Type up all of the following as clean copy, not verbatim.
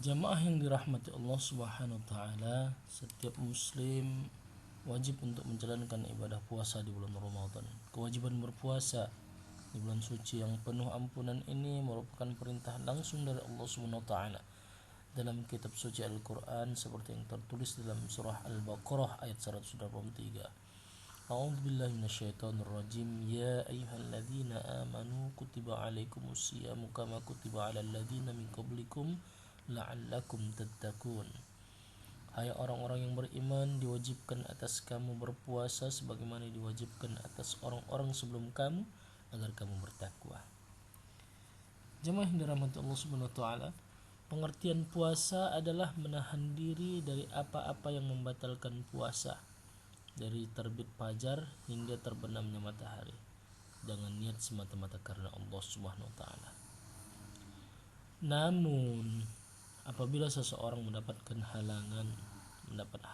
Jamaah yang dirahmati Allah Subhanahu wa taala, setiap muslim wajib untuk menjalankan ibadah puasa di bulan Ramadan. Kewajiban berpuasa di bulan suci yang penuh ampunan ini merupakan perintah langsung dari Allah Subhanahu wa taala dalam kitab suci Al-Qur'an seperti yang tertulis dalam surah Al-Baqarah ayat 183. A'udzu billahi minasyaitonir rajim. Ya ayyuhalladzina amanu kutiba alaikumusyiyamu kama kutiba alal ladzina min qablikum la'allakum tattaqun. Hai orang-orang yang beriman, diwajibkan atas kamu berpuasa sebagaimana diwajibkan atas orang-orang sebelum kamu agar kamu bertakwa. Jemaah yang dirahmati Allah Subhanahu wa taala, pengertian puasa adalah menahan diri dari apa-apa yang membatalkan puasa, dari terbit fajar hingga terbenamnya matahari, dengan niat semata-mata karena Allah Subhanahu wa taala. Namun apabila seseorang mendapat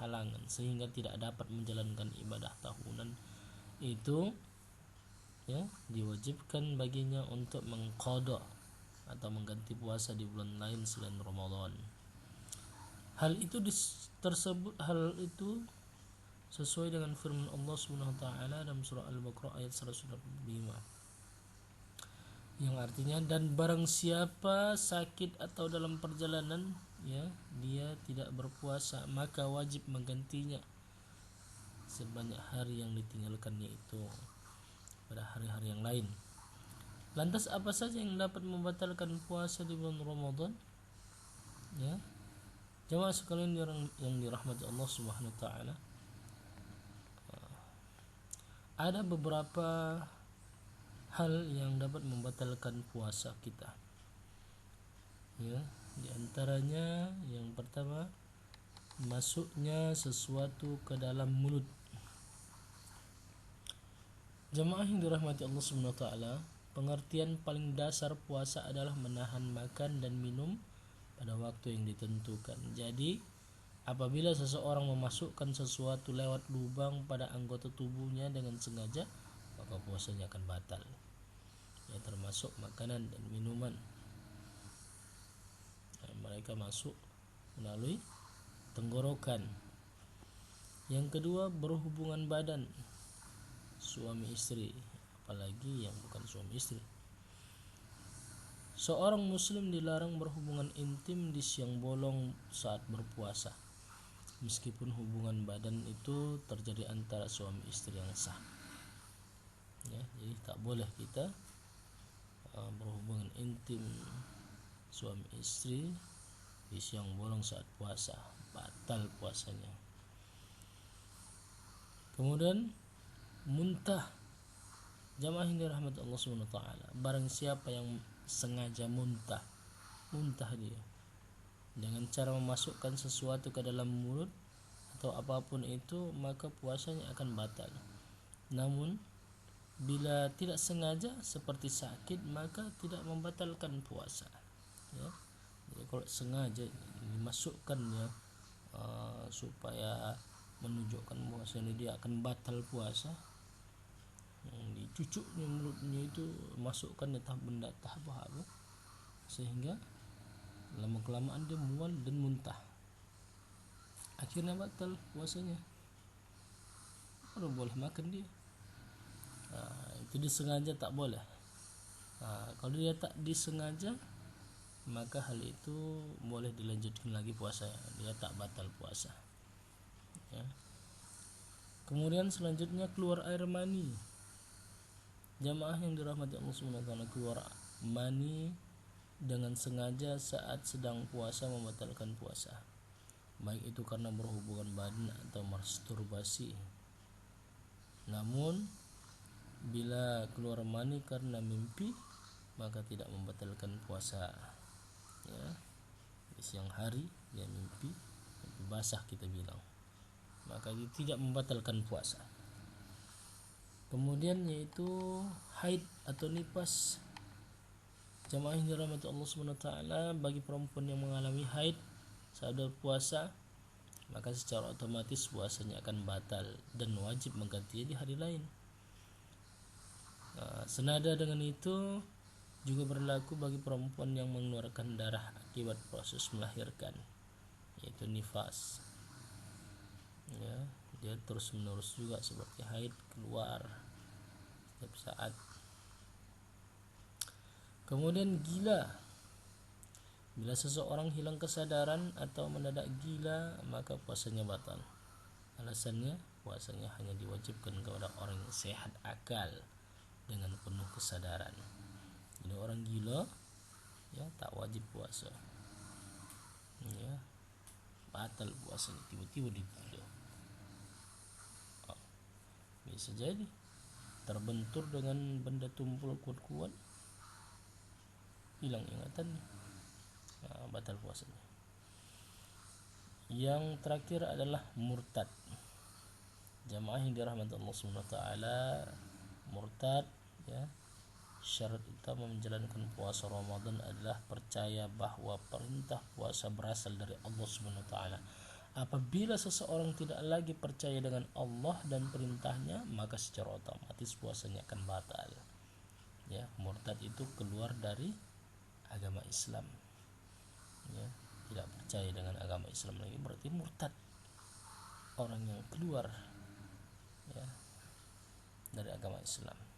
halangan sehingga tidak dapat menjalankan ibadah tahunan itu, diwajibkan baginya untuk mengqada atau mengganti puasa di bulan lain selain Ramadan. Hal itu sesuai dengan firman Allah Subhanahu wa taala dalam surah Al-Baqarah ayat 125, yang artinya, dan barang siapa sakit atau dalam perjalanan dia tidak berpuasa, maka wajib menggantinya sebanyak hari yang ditinggalkannya itu pada hari-hari yang lain. Lantas apa saja yang dapat membatalkan puasa di bulan Ramadan? Jemaah sekalian yang dirahmati Allah Subhanahu wa taala, ada beberapa hal yang dapat membatalkan puasa kita. Di antaranya yang pertama, masuknya sesuatu ke dalam mulut. Jemaah yang dirahmati Allah Subhanahu wa taala, pengertian paling dasar puasa adalah menahan makan dan minum pada waktu yang ditentukan. Jadi apabila seseorang memasukkan sesuatu lewat lubang pada anggota tubuhnya dengan sengaja, maka puasanya akan batal, termasuk makanan dan minuman. Mereka masuk melalui tenggorokan. Yang kedua, berhubungan badan suami istri, apalagi yang bukan suami istri. Seorang muslim dilarang berhubungan intim di siang bolong saat berpuasa, meskipun hubungan badan itu terjadi antara suami istri yang sah. Jadi tak boleh kita berhubungan intim suami istri di siang bolong saat puasa, batal puasanya. Kemudian muntah. Jamaah yang dirahmati Allah Subhanahu wa taala, barang siapa yang sengaja muntah dia dengan cara memasukkan sesuatu ke dalam mulut atau apapun itu, maka puasanya akan batal. Namun bila tidak sengaja seperti sakit, maka tidak membatalkan puasa. Jadi kalau sengaja dimasukkan supaya menunjukkan bahwasanya dia akan batal puasa, dicucuknya mulutnya itu, masukkan tahap benda tahap apa, sehingga lama kelamaan dia mual dan muntah, akhirnya batal puasanya, baru boleh makan dia. Itu disengaja tak boleh. Kalau dia tak disengaja, maka hal itu boleh dilanjutkan lagi puasanya, dia tak batal puasa. Kemudian selanjutnya, keluar air mani. Jamaah yang dirahmati Allah Subhanahu wa taala, keluar mani dengan sengaja saat sedang puasa membatalkan puasa, baik itu karena berhubungan badan atau masturbasi. Namun bila keluar mani karena mimpi, maka tidak membatalkan puasa. Di siang hari dia mimpi basah kita bilang, maka dia tidak membatalkan puasa. Kemudian yaitu haid atau nifas. Jamaah yang dirahmati Allah Subhanahu wa taala, bagi perempuan yang mengalami haid saat berpuasa, maka secara otomatis puasanya akan batal dan wajib menggantinya di hari lain. Senada dengan itu juga berlaku bagi perempuan yang mengeluarkan darah akibat proses melahirkan, yaitu nifas. Ya, dia terus menerus juga seperti haid, keluar setiap saat. Kemudian gila. Bila seseorang hilang kesadaran atau mendadak gila, maka puasanya batal. Alasannya, puasanya hanya diwajibkan kepada orang yang sehat akal dengan penuh kesadaran. Jadi orang gila ya tak wajib puasa. Ya, batal puasanya tiba-tiba dia gila. Bisa jadi terbentur dengan benda tumpul kuat-kuat, hilang ingatannya, batal puasanya. Yang terakhir adalah murtad. Jamaah yang dirahmati Allah Subhanahu wa taala, murtad ya, syarat utama menjalankan puasa Ramadan adalah percaya bahwa perintah puasa berasal dari Allah Subhanahu wa taala. Apabila seseorang tidak lagi percaya dengan Allah dan perintahnya, maka secara otomatis puasanya akan batal. Ya, murtad itu keluar dari agama Islam. Ya, tidak percaya dengan agama Islam lagi berarti murtad. Orang yang keluar ya dari agama Islam.